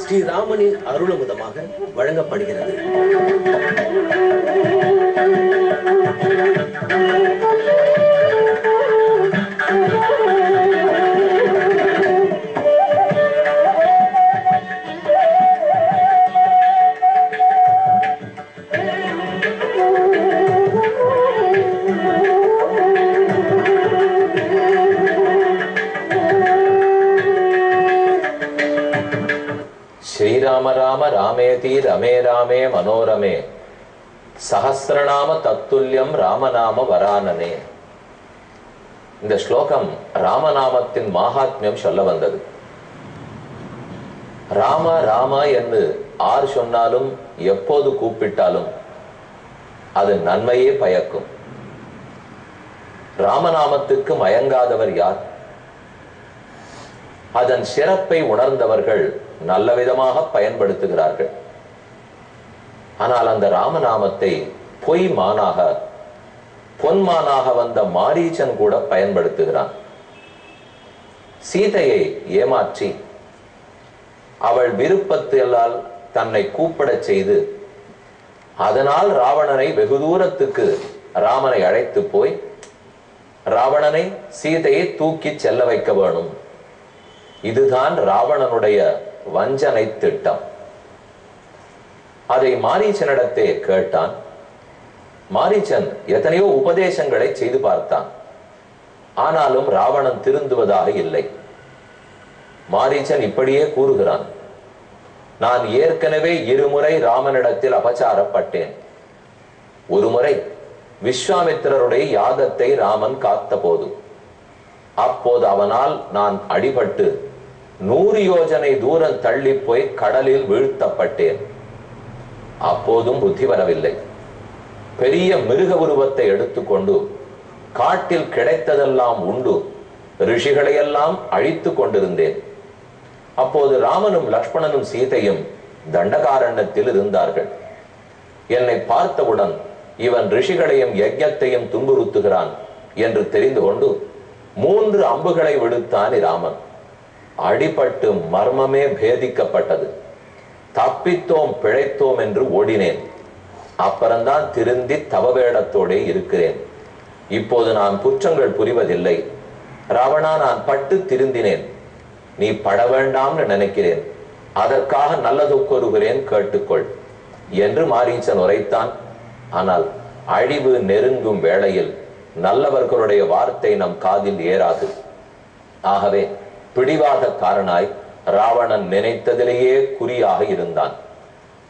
ஸ்ரீராமனின் அருளமுதமாக வழங்கப்படுகிறது. ஸ்ரீராம ராம ராமேதி ரமே ராமே மனோரமே சஹஸ்ரநாம தத்துல்யம் ராமநாம வரானனே. இந்த ஸ்லோகம் ராமநாமத்தின் மகாத்மியம் சொல்ல வந்தது. ராம ராம என்று ஆர் சொன்னாலும் எப்போது கூப்பிட்டாலும் அது நன்மையே பயக்கும். ராமநாமத்துக்கு மயங்காதவர் யார்? அதன் சிறப்பை உணர்ந்தவர்கள் நல்ல விதமாக பயன்படுத்துகிறார்கள். ஆனால் அந்த ராமநாமத்தை பொய் மானாக பொன்மானாக வந்த மாரீச்சன் கூட பயன்படுத்துகிறான். சீதையை ஏமாற்றி அவள் விருப்பத்தால் தன்னை கூப்பிடச் செய்து அதனால் ராவணனை வெகு தூரத்துக்கு ராமனை அழைத்து போய் ராவணனை சீதையை தூக்கி செல்ல வைக்க வேணும். இதுதான் ராவணனுடைய வஞ்சனை திட்டம். அதை மாரீச்சனிடத்தே கேட்டான். மாரீச்சன் எத்தனையோ உபதேசங்களை செய்து பார்த்தான். ஆனாலும் ராவணன் திருந்துவதாக இல்லை. மாரீச்சன் இப்படியே கூறுகிறான், நான் ஏற்கனவே இருமுறை ராமனிடத்தில் அபச்சாரப்பட்டேன். ஒருமுறை விஸ்வாமித்திரருடைய யாகத்தை ராமன் காத்த போது, அப்போது அவனால் நான் அடிபட்டு 100 யோஜனை தூரம் தள்ளி போய் கடலில் வீழ்த்தப்பட்டேன். அப்போதும் புத்தி வரவில்லை. பெரிய மிருக உருவத்தை எடுத்துக்கொண்டு காட்டில் கிடைத்ததெல்லாம் உண்டு ரிஷிகளையெல்லாம் அழித்து கொண்டிருந்தேன். அப்போது ராமனும் லக்ஷ்மணனும் சீதையும் தண்டகாரண்யத்தில் இருந்தார்கள். என்னை பார்த்தவுடன் இவன் ரிஷிகளையும் யஜ்ஞத்தையும் துன்புறுத்துகிறான் என்று தெரிந்து கொண்டு 3 அம்புகளை விடுத்தான் ராமன். அடிபட்டு மர்மமே பேதிக்கப்பட்டது. தப்பித்தோம் பிழைத்தோம் என்று ஓடினேன். அப்புறம்தான் திருந்தி தவவேடத்தோடே இருக்கிறேன். இப்போது நான் குற்றங்கள் புரிவதில்லை. ராவணா, நான் பட்டு திருந்தினேன். நீ பட வேண்டாம்னு நினைக்கிறேன். அதற்காக நல்லது கூறுகிறேன், கேட்டுக்கொள் என்று மாரீச்சன் உரைத்தான். ஆனால் அழிவு நெருங்கும் வேளையில் நல்லவர்களுடைய வார்த்தை நம் காதில் ஏறாது. ஆகவே பிடிவாதக்காரனாய் ராவணன் நினைத்ததிலேயே குறியாக இருந்தான்.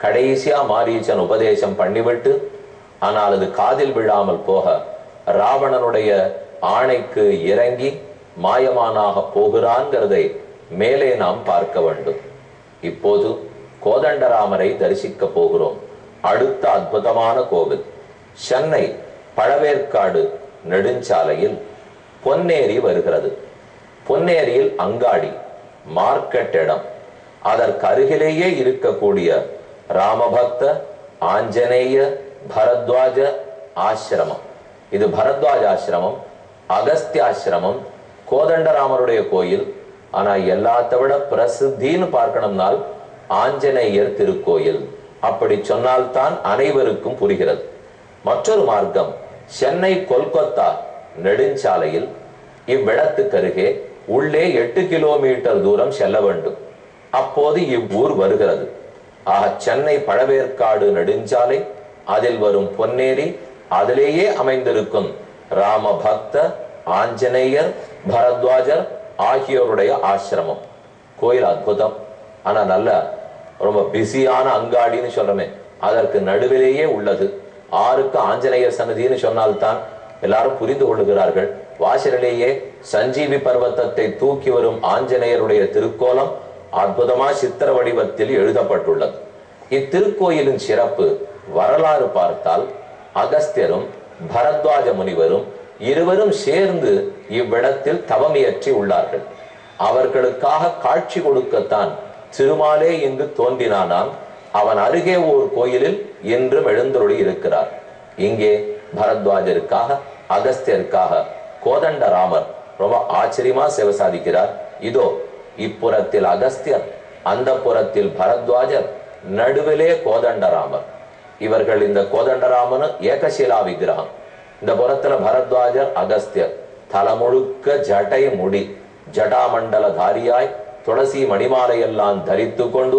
கடைசியா மாரீச்சன் உபதேசம் பண்ணிவிட்டு, ஆனால் அது காதில் விழாமல் போக ராவணனுடைய ஆணைக்கு இறங்கி மாயமானாக போகிறான்கிறதை மேலே நாம் பார்க்க வேண்டும். இப்போது கோதண்டராமரை தரிசிக்க போகிறோம். அடுத்த அற்புதமான கோவில் சென்னை பழவேற்காடு நெடுஞ்சாலையில் பொன்னேரி வருகிறது. பொன்னேரியில் அங்காடி மார்க்கெட் இடம். அதற்கு அருகிலேயே இருக்கக்கூடிய ராமபக்த ஆஞ்சநேய பரத்வாஜ ஆசிரமம். இது பரத்வாஜ ஆசிரமம், அகஸ்திய ஆசிரமம், கோதண்டராமருடைய கோயில். ஆனா எல்லாத்த விட பிரசித்தின்னு பார்க்கணும்னால் ஆஞ்சநேயர் திருக்கோயில். அப்படி சொன்னால்தான் அனைவருக்கும் புரிகிறது. மற்றொரு மார்க்கம் சென்னை கொல்கத்தா நெடுஞ்சாலையில் இவ்விடத்துக்கு அருகே உள்ளே 8 கிலோமீட்டர் தூரம் செல்ல வேண்டும். அப்போது இவ்வூர் வருகிறது. ஆக சென்னை பழவேற்காடு நெடுஞ்சாலை, அதில் வரும் பொன்னேரி, அதிலேயே அமைந்திருக்கும் ராம பக்த ஆஞ்சநேயர் பரத்வாஜர் ஆகியோருடைய ஆசிரமம். கோயில் அற்புதம். ஆனா நல்ல ரொம்ப பிஸியான அங்காடின்னு சொல்றமே, அதற்கு நடுவிலேயே உள்ளது. ஆருக்கு ஆஞ்சநேயர் சன்னதின்னு சொன்னால்தான் எல்லாரும் புரிந்து கொள்ளுகிறார்கள். வாசலிலேயே சஞ்சீவி பர்வத்தத்தை தூக்கி வரும் ஆஞ்சநேயருடைய திருக்கோலம் அற்புதமா சித்திர வடிவத்தில் எழுதப்பட்டுள்ளது. இத்திருக்கோயிலின் சிறப்பு வரலாறு பார்த்தால் அகஸ்தியரும் பரத்வாஜ முனிவரும் இருவரும் சேர்ந்து இவ்விடத்தில் தவமியற்றி உள்ளார்கள். அவர்களுக்காக காட்சி கொடுக்கத்தான் திருமாலே இங்கு தோன்றினானாம். அவன் அருகே ஓர் கோயிலில் இன்றும் எழுந்தருளி இருக்கிறார். இங்கே பரத்வாஜருக்காக அகஸ்தியருக்காக கோதண்டராமர் ரொம்ப ஆச்சரியமா சேவை சாதிக்கிறார். இதோ இப்புறத்தில் அகஸ்தியர், அந்த புறத்தில் பரத்வாஜர், நடுவிலே கோதண்டராமர். இவர்கள் இந்த கோதண்டராமனு ஏகசிலா விக்கிரகம். இந்த புறத்துல பரத்வாஜர், அகஸ்தியர். தலமுழுக்க ஜடை முடி, ஜடாமண்டல தாரியாய் துளசி மணிமாலை எல்லாம் தரித்து கொண்டு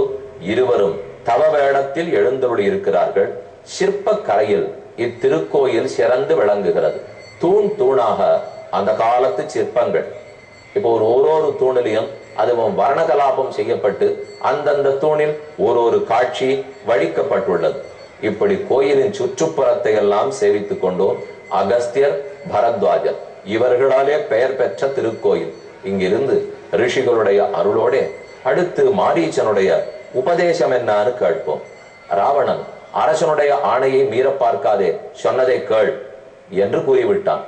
இருவரும் தவ வேடத்தில் எழுந்தருளி இருக்கிறார்கள். சிற்ப கலையில் இத்திருக்கோயில் சிறந்து விளங்குகிறது. தூண் தூணாக அந்த காலத்து சிற்பங்கள். இப்போ ஒரு தூணிலையும் அதுவும் வர்ணகலாபம் செய்யப்பட்டு அந்தந்த தூணில் ஒரு காட்சி வடிக்கப்பட்டுள்ளது. இப்படி கோயிலின் சுற்றுப்புறத்தை எல்லாம் சேவித்துக் கொண்டோம். அகஸ்தியர், பரத்வாஜர் இவர்களாலே பெயர் பெற்ற திருக்கோயில். இங்கிருந்து ரிஷிகளுடைய அருளோட அடுத்து மாரீச்சனுடைய உபதேசம் என்னான்னு கேட்போம். ராவணன் அரசனுடைய ஆணையை மீற பார்க்காதே, சொன்னதை கேள் என்று கூறிவிட்டான்.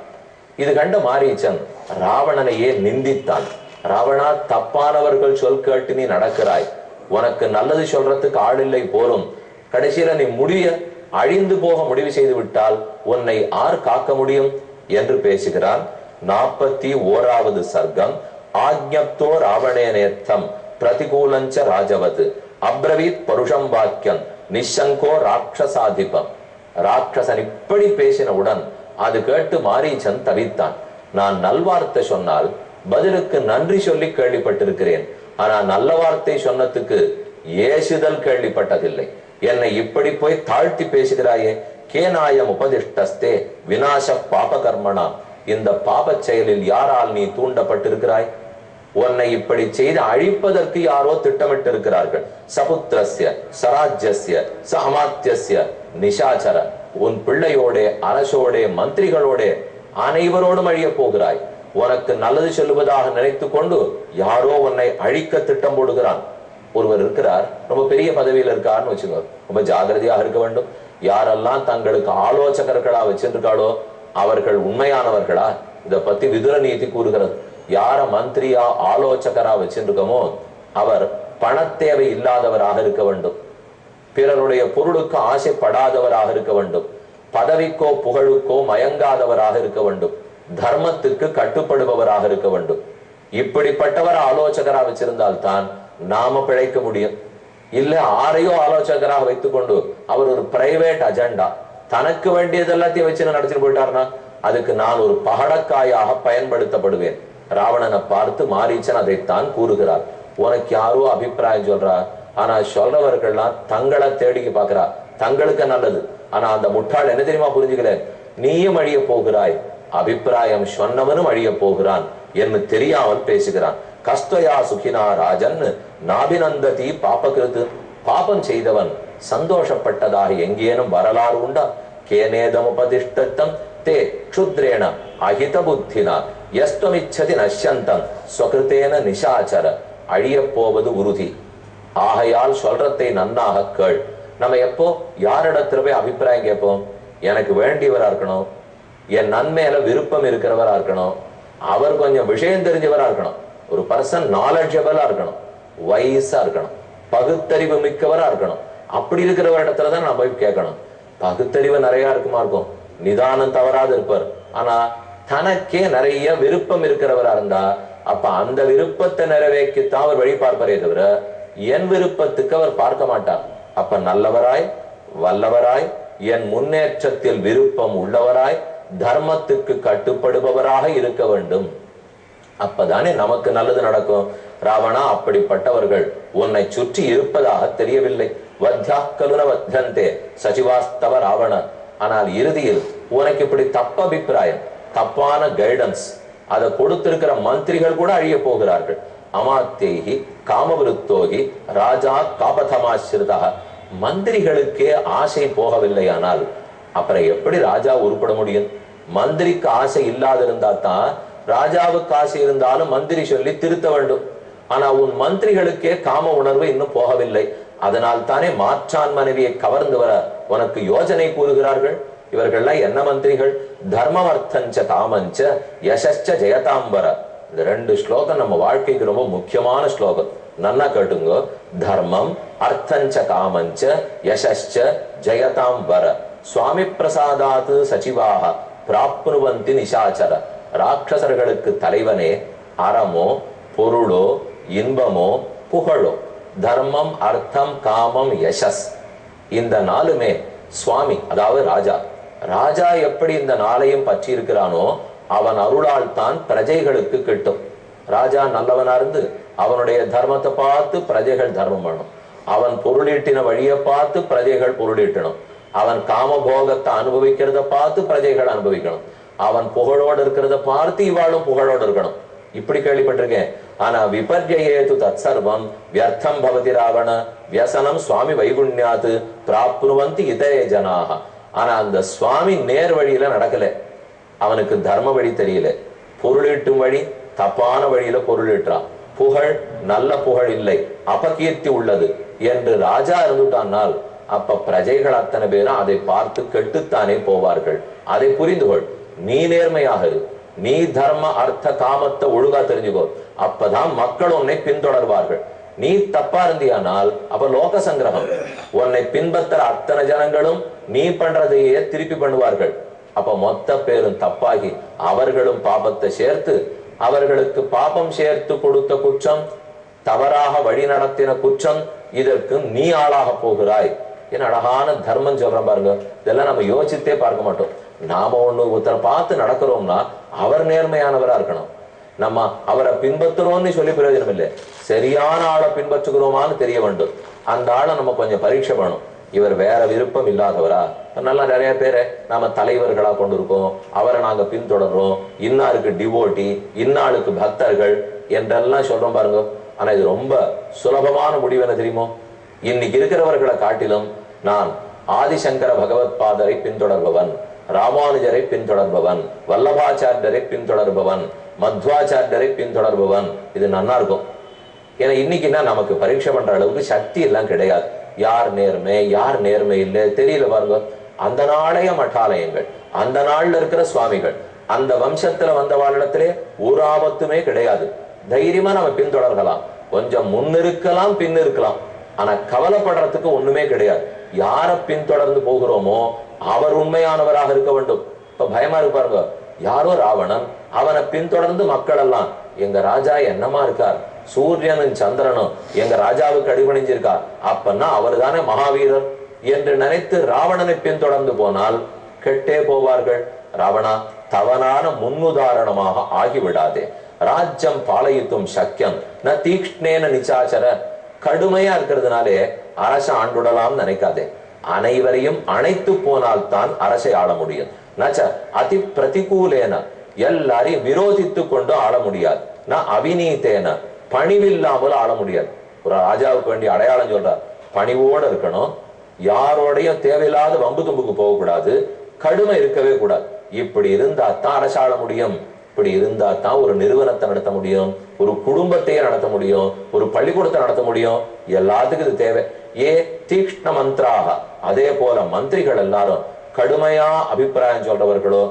இது கண்ட மாரீச்சன் ராவணனையே நிந்தித்தான். ராவணா, தப்பானவர்கள் சொல் கேட்டு நீ நடக்கிறாய், உனக்கு நல்லது சொல்றதுக்கு ஆள் இல்லை போலும், கடைசியில நீ அழிந்து போக முடிவு செய்து விட்டால் உன்னை ஆர் காக்க முடியும் என்று பேசுகிறான். 41வது சர்க்கம். ஆக்ஞப்தோ ராவணேனேத்தம் பிரதிகூலஞ்ச ராஜவது அப்ரவீத் பருஷம் வாக்கியம் நிஷங்கோ ராட்சசாதிபம். ராட்சசன் இப்படி பேசினவுடன் அது கேட்டு மாரீச்சன் தவித்தான். நான் நல்வார்த்தை சொன்னால் பதிலுக்கு நன்றி சொல்லி கேள்விப்பட்டிருக்கிறேன், ஆனா நல்ல வார்த்தை சொன்னதுக்கு ஏசுதல் கேள்விப்பட்டதில்லை. என்னை இப்படி போய் தாழ்த்தி பேசுகிறாயே, கேனாயம் உபதிஷ்டஸ்தே விநாச பாப கர்மனா, இந்த பாப செயலில் யாரால் நீ தூண்டப்பட்டிருக்கிறாய்? உன்னை இப்படி செய்து அழிப்பதற்கு யாரோ திட்டமிட்டிருக்கிறார்கள். சபுத்திரஸ்ய சராஜ்யஸ்ய சமாத்தியஸ்ய நிஷாச்சர, உன் பிள்ளையோட அரசோட மந்திரிகளோட அனைவரோடும் அழிய போகிறாய். உனக்கு நல்லது சொல்லுவதாக நினைத்து கொண்டு யாரோ உன்னை அழிக்க திட்டம் போடுகிறான். ஒருவர் இருக்கிறார், ரொம்ப பெரிய பதவியில் இருக்காருன்னு வச்சுக்கோ, ரொம்ப ஜாகிரதையாக இருக்க வேண்டும். யாரெல்லாம் தங்களுக்கு ஆலோசகர்களா வச்சிருக்காளோ அவர்கள் உண்மையானவர்களா? இத பத்தி விதுர நீதி கூறுகிறது. யார மந்திரியா ஆலோசகரா வச்சிருக்கமோ அவர் பணத்தேவை இல்லாதவராக இருக்க வேண்டும், பிறருடைய பொருளுக்கு ஆசைப்படாதவராக இருக்க வேண்டும், பதவிக்கோ புகழுக்கோ மயங்காதவராக இருக்க வேண்டும், தர்மத்துக்கு கட்டுப்படுபவராக இருக்க வேண்டும். இப்படிப்பட்டவர் ஆலோசகரா வச்சிருந்தால்தான் நாம பிழைக்க முடியும். இல்ல ஆரையோ ஆலோசகராக வைத்துக் கொண்டு அவர் ஒரு பிரைவேட் அஜெண்டா தனக்கு வேண்டியது எல்லாத்தையும் வச்சு நடத்திட்டு போயிட்டாருன்னா அதுக்கு நான் ஒரு பகடக்காயாக பயன்படுத்தப்படுவேன். ராவணனை பார்த்து மாரீச்சன் அதைத்தான் கூறுகிறார். உனக்கு யாரோ அபிப்பிராயம் சொல்றா, ஆனா சொல்றவர்கள்லாம் தங்களை தேடிக்கு பாக்குறா, தங்களுக்கு நல்லது. ஆனா அந்த முட்டாள் என்ன தெரியுமா புரிஞ்சுக்கல, நீயும் அழிய போகிறாய், அபிப்பிராயம் சொன்னவனும் அழிய போகிறான் என்று தெரியாமல் பேசுகிறான். கஸ்தயா சுகினா ராஜன் நாபிநந்ததி பாபகிருத்து, பாபம் செய்தவன் சந்தோஷப்பட்டதாக எங்கேனும் வரலாறு உண்டா? கேனேதம் உபதிஷ்டம் தே க்ஷுத்ரேண அஹித புத்தினா யஸ்துமிச்சதி நஷ்யந்தம் ஸ்வகிருத்தேன நிஷாச்சர, அழிய போவது உறுதி. ஆகையால் சொல்றதை நன்னாக கேள். நம்ம எப்போ யாரிடத்துல போய் அபிப்பிராயம் கேட்போம்? எனக்கு வேண்டியவரா இருக்கணும், என் நன்மையில விருப்பம் இருக்கிறவரா இருக்கணும், அவர் கொஞ்சம் விஷயம் தெரிஞ்சவரா இருக்கணும், ஒரு பர்சன் நாலெட்ஜபிளா இருக்கணும், வயசா இருக்கணும், பகுத்தறிவு மிக்கவரா இருக்கணும். அப்படி இருக்கிறவர் இடத்துலதான் நான் போய் கேட்கணும். பகுத்தறிவு நிறைய இருக்குமா இருக்கும், நிதானம் தவறாது இருப்பார், ஆனா தனக்கே நிறைய விருப்பம் இருக்கிறவரா இருந்தா அப்ப அந்த விருப்பத்தை நிறைவேற்றித்தான் அவர் வழி பார்ப்பாரே தவிர என் விருப்பத்துக்கு அவர் பார்க்க மாட்டார். அப்ப நல்லவராய் வல்லவராய் என் முன்னேற்றத்தில் விருப்பம் உள்ளவராய் தர்மத்துக்கு கட்டுப்படுபவராக இருக்க வேண்டும். அப்பதானே நமக்கு நல்லது நடக்கும். ராவணா, அப்படிப்பட்டவர்கள் உன்னை சுற்றி இருப்பதாக தெரியவில்லை. வத்யாக்கலுன வத்யந்தே சச்சிவாஸ்தவ ராவண. ஆனால் இறுதியில் உனக்கு இப்படி தப்ப அபிப்பிராயம், தப்பான கைடன்ஸ் அதை கொடுத்திருக்கிற மந்திரிகள் கூட அழிய போகிறார்கள். அமாத்தேகி காமவிருத்தோகி ராஜா காபதமாசிரிதா. மந்திரிகளுக்கே ஆசை போகவில்லையானால் அப்புறம் எப்படி ராஜா உருப்பட முடியும்? மந்திரிக்கு ஆசை இல்லாதிருந்தா தான் ராஜாவுக்கு ஆசை இருந்தாலும் மந்திரி சொல்லி திருத்த வேண்டும். ஆனா உன் மந்திரிகளுக்கே காம உணர்வு இன்னும் போகவில்லை. அதனால் தானே மாற்றான் மனைவியை கவர்ந்து வர உனக்கு யோஜனை கூறுகிறார்கள். இவர்கள்லாம் என்ன மந்திரிகள்? தர்மவர்த்தஞ்ச காமஞ்ச யசச்ச ஜெயதாம்பர. இந்த 2 ஸ்லோகம் நம்ம வாழ்க்கைக்கு ரொம்ப முக்கியமான ஸ்லோகம். நன்னா கேட்டுங்க. தர்மம் அர்த்தஞ்ச காமஞ்ச யசச்ச ஜெயதாம்பர. சுவாமி பிரசாதாத்து சச்சிவாக பிராப்னுவந்தி நிஷாச்சர. ராட்சசர்களுக்கு தலைவனே அறமோ பொருளோ இன்பமோ புகழோ தர்மம், அர்த்தம், காமம், யசஸ். இந்த நாலுமே சுவாமி, அதாவது ராஜா. ராஜா எப்படி இந்த நாளையும் பற்றி இருக்கிறானோ அவன் அருளால் தான் பிரஜைகளுக்கு கிட்டும். ராஜா நல்லவனா இருந்து அவனுடைய தர்மத்தை பார்த்து பிரஜைகள் தர்மம் பண்ணணும். அவன் பொருளீட்டின வழியை பார்த்து பிரஜைகள் பொருளீட்டணும். அவன் காமபோகத்தை அனுபவிக்கிறத பார்த்து பிரஜைகள் அனுபவிக்கணும். அவன் புகழோடு இருக்கிறத பார்த்து இவாளும் புகழோடு இருக்கணும். இப்படி கேள்விப்பட்டிருக்கேன். ஆனா விபர்யேது தத் சர்வம் வியர்த்தம் பவதி ராவண வியசனம் சுவாமி வைகுண்யாத்து பிராப்னுவந்தி இதே ஜனாக. ஆனா அந்த சுவாமி நேர் வழியில நடக்கல. அவனுக்கு தர்ம வழி தெரியல. பொருளீட்டும் வழி தப்பான வழியில பொருளீட்டுறான். புகழ் நல்ல புகழ் இல்லை, அபகீர்த்தி உள்ளது என்று ராஜா இருந்துட்டானால் அப்ப பிரஜைகள் அத்தனை பேரும் அதை பார்த்து கெட்டுத்தானே போவார்கள். அதை புரிந்து கொள். நீ நேர்மையாக இரு. நீ தர்ம அர்த்த காமத்தை ஒழுங்கா தெரிஞ்சுக்கோ. அப்பதான் மக்கள் உன்னை பின்தொடர்வார்கள். நீ தப்பா இருந்தியானால் அப்ப லோக சங்கிரகம். உன்னை பின்பற்ற அத்தனை ஜனங்களும் நீ பண்றதையே திருப்பி பண்ணுவார்கள். அப்ப மொத்த பேரும் தப்பாகி அவர்களும் பாபத்தை சேர்த்து, அவர்களுக்கு பாபம் சேர்த்து கொடுத்த குற்றம், தவறாக வழி நடத்தின குற்றம், இதற்கு நீ ஆளாக போகிறாய். என்ன அழகான தர்மம் சொல்றேன் பாருங்க. இதெல்லாம் நம்ம யோசித்தே பார்க்க மாட்டோம். நாம ஒருத்தரை பார்த்து நடக்கிறோம்னா அவர் நேர்மையானவரா இருக்கணும். நம்ம அவரை பின்பற்றுறோம்னு சொல்லி பிரயோஜனம் இல்லை. சரியான ஆளை பின்பற்றுகிறோமான்னு தெரிய வேண்டும். அந்த ஆளை நம்ம கொஞ்சம் பரீட்சை பண்ணணும். இவர் வேற விருப்பம் இல்லாதவரா? நல்லா நிறைய பேரை நாம தலைவர்களா கொண்டு இருக்கோம். அவரை நாங்க பின்தொடர்றோம். இன்னாருக்கு டிவோட்டி, இன்னாளுக்கு பக்தர்கள் என்றெல்லாம் சொல்றோம் பாருங்க. ஆனா இது ரொம்ப சுலபமான முடிவு என்ன தெரியுமோ? இன்னைக்கு இருக்கிறவர்களை காட்டிலும் நான் ஆதிசங்கர பகவத் பாதரை பின்தொடர்பவன், ராமானுஜரை பின்தொடர்பவன், வல்லபாச்சாரியரை பின்தொடர்பவன், மத்வாச்சாரியரை பின்தொடர்பவன். இது நல்லா இருக்கும். ஏன்னா இன்னைக்குன்னா நமக்கு பரீட்சை பண்ற அளவுக்கு சக்தி எல்லாம் கிடையாது. யார் நேர்மை யார் நேர்மை இல்லை தெரியல பாருங்க. அந்த நாளைய மட்டாலயங்கள், அந்த நாள்ல இருக்கிற சுவாமிகள், அந்த வம்சத்துல வந்த வாழ்இடத்திலே ஒரு ஆபத்துமே கிடையாது. தைரியமா நம்ம பின்தொடர்கலாம். கொஞ்சம் முன்னிருக்கலாம் பின்னிருக்கலாம். ஆனா கவலைப்படுறதுக்கு ஒண்ணுமே கிடையாது. யாரை பின்தொடர்ந்து போகிறோமோ அவர் உண்மையானவராக இருக்க வேண்டும். இப்ப பயமா இருக்கு பாருங்க. யாரோ ராவணன், அவனை பின்தொடர்ந்து மக்கள் எல்லாம் எங்க ராஜா என்னமா இருக்கார், சூரியனும் சந்திரனும் எங்க ராஜாவுக்கு அடிபணிஞ்சிருக்கார், அப்பன்னா அவர் தானே மகாவீரர் என்று நினைத்து ராவணனை பின்தொடர்ந்து போனால் கெட்டே போவார்கள். ராவணா, தவறான முன்னுதாரணமாக ஆகிவிடாதே. ராஜ்யம் பாலயித்தும் சக்கியம் ந தீக்ஷ்ணேன நிச்சாச்சர. கடுமையா இருக்கிறதுனாலே அரசை ஆண்டுடலாம் நினைக்காதே. அனைவரையும் அணைத்து போனால் தான் அரசை ஆள முடியும். நச்ச அதி பிரதிகூலேன, எல்லாரையும் விரோதித்து கொண்டு ஆள முடியாது. நான் அவிநீத்தேன, பணிவில்லாமல் ஆள முடியாது. ஒரு ராஜாவுக்கு வேண்டிய அடையாளம் சொல்றார், பணிவோடு இருக்கணும், யாரோடையும் தேவையில்லாத வம்பு தும்புக்கு போகக்கூடாது, கடுமை இருக்கவே கூடாது. இப்படி இருந்தா தான் அரசு ஆள முடியும். இப்படி இருந்தா தான் ஒரு நிறுவனத்தை நடத்த முடியும், ஒரு குடும்பத்தையே நடத்த முடியும், ஒரு பள்ளிக்கூடத்தை நடத்த முடியும். எல்லாத்துக்கும் இது தேவை. தீக்ஷ்ண மந்திராக, அதே போல மந்திரிகள் எல்லாரும் கடுமையா அபிப்பிராயம் சொல்றவர்களோ,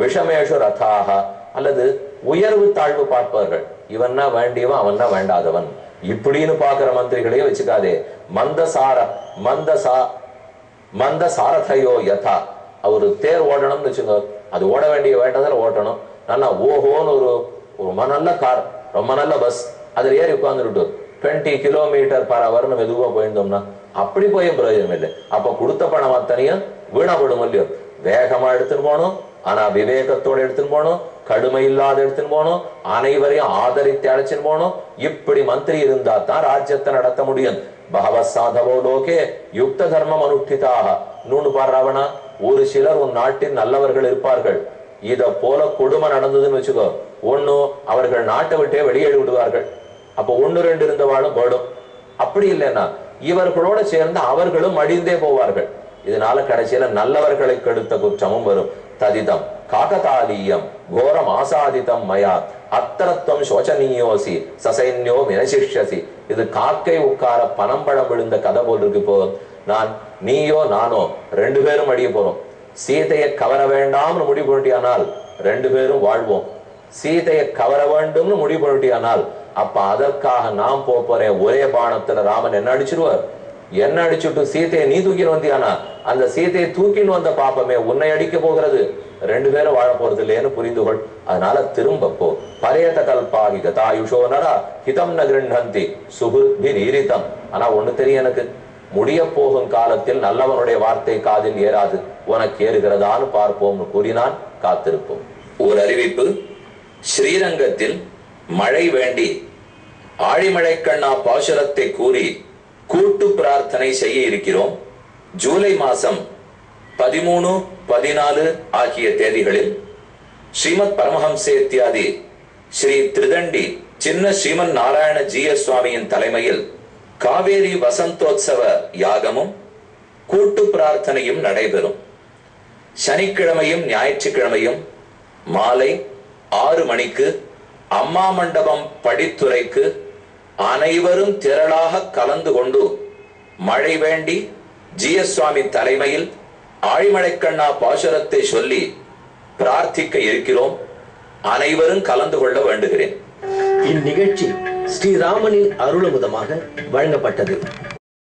விஷமேஷு ரதாக, அல்லது உயர்வு தாழ்வு பார்ப்பவர்கள், இவன்னா வேண்டியவன் அவன்னா வேண்டாதவன் இப்படின்னு பாக்குற மந்திரிகளையே வச்சுக்காதே. மந்த சாரதையோ யதா, அவரு தேர் ஓடணும்னு வச்சுங்க, அது ஓட வேண்டிய வேட்டதால ஓட்டணும். நல்லா ஓஹோன்னு ஒரு நல்ல கார், ரொம்ப நல்ல பஸ், அதுல ஏறி உட்கார்ந்துட்டு 20 km/h மெதுவா போயிருந்தோம்னா அப்படி போயும் பிரயோஜனம் இல்லை. அப்ப கொடுத்த பணம் அத்தனையும் வீணாப்படும் இல்லையோ. வேகமா எடுத்துன்னு போகணும், ஆனா விவேகத்தோட எடுத்துன்னு போகணும், கடுமை இல்லாத எடுத்துன்னு போகணும், அனைவரையும் ஆதரித்து அழைச்சின்னு போகணும். இப்படி மந்திரி இருந்தா தான் ராஜ்யத்தை நடத்த முடியும். பகவத் சாதவோ லோகே யுக்த தர்மம் அனுஷ்டிதாக. நூன்னு பாடுறாவனா, ஒரு சிலர் உன் நாட்டில் நல்லவர்கள் இருப்பார்கள். இத போல கொடுமை நடந்ததுன்னு வச்சுக்கோ, ஒண்ணு அவர்கள் நாட்டை விட்டே வெளியேறி விடுவார்கள். அப்ப 1-2 இருந்தவாளும் போடும். அப்படி இல்லைன்னா இவர்களோட சேர்ந்து அவர்களும் அழிந்தே போவார்கள். இதனால கடைசியில நல்லவர்களை கெடுத்த குற்றமும் வரும். ததிதம் காகதாலீயம் கோரம் ஆசாதிதம் மயா அத்தரத்துவம் சோச்சனீயோசி சசைன்யோ மினசிஷ்யசி. இது காக்கை உட்கார பனம்பழம் விழுந்த கதை போல் இருக்கு. இப்போ நீயோ நானோ 2 பேரும் அடிய போறோம். சீதையை கவர வேண்டாம்னு முடிவு பண்ணிட்டியானால் 2 பேரும் வாழ்வோம். சீதையை கவர வேண்டும்னு முடிவு பண்ணிட்டியானால் அப்ப அதற்காக நான் போறேன். ஒரே பாணத்துல ராமன் என்ன அடிச்சிருவார், என்ன அடிச்சுட்டு சீதையை நீ தூக்கின்னு வந்தியானா அந்த சீதையை தூக்கின்னு வந்த பாப்பமே உன்னை அடிக்க போகிறது. 2 பேரும் வாழ போறது இல்லைன்னு புரிந்து கொள். அதனால திரும்ப போ. பரேத கல்பாகி கதாயுஷோ நரா ஹிதம் ந கிருண்ணந்தி சுபுத்தி நீரிதம். ஆனா ஒண்ணு தெரியும், எனக்கு முடிய போகும் காலத்தில் நல்லவனுடைய வார்த்தை காதில் ஏறாது, உனக்கு ஏறுகிறதான்னு பார்ப்போம்னு கூறினான். காத்திருப்போம். ஒரு அறிவிப்பு. ஸ்ரீரங்கத்தில் மழை வேண்டி ஆழிமழைக்கண்ணா பாசுரத்தை கூறி கூட்டு பிரார்த்தனை செய்ய இருக்கிறோம். ஜூலை மாசம் 13, 14 ஆகிய தேதிகளில் ஸ்ரீமத் பரமஹம்சேத்யாதி ஸ்ரீ திருதண்டி சின்ன ஸ்ரீமன் நாராயண ஜீய சுவாமியின் தலைமையில் காவேரி வசந்தோத்சவ யாகமும் கூட்டு பிரார்த்தனையும் நடைபெறும். சனிக்கிழமையும் ஞாயிற்றுக்கிழமையும் மாலை 6 மணிக்கு அம்மா மண்டபம் படித்துறைக்கு அனைவரும் திரளாக கலந்து கொண்டு மழை வேண்டி ஜீயசுவாமி தலைமையில் ஆழிமழைக்கண்ணா பாசுரத்தை சொல்லி பிரார்த்திக்க இருக்கிறோம். அனைவரும் கலந்து கொள்ள வேண்டுகிறேன். இந்நிகழ்ச்சி ஸ்ரீராமனின் அருளமுதமாக வழங்கப்பட்டது.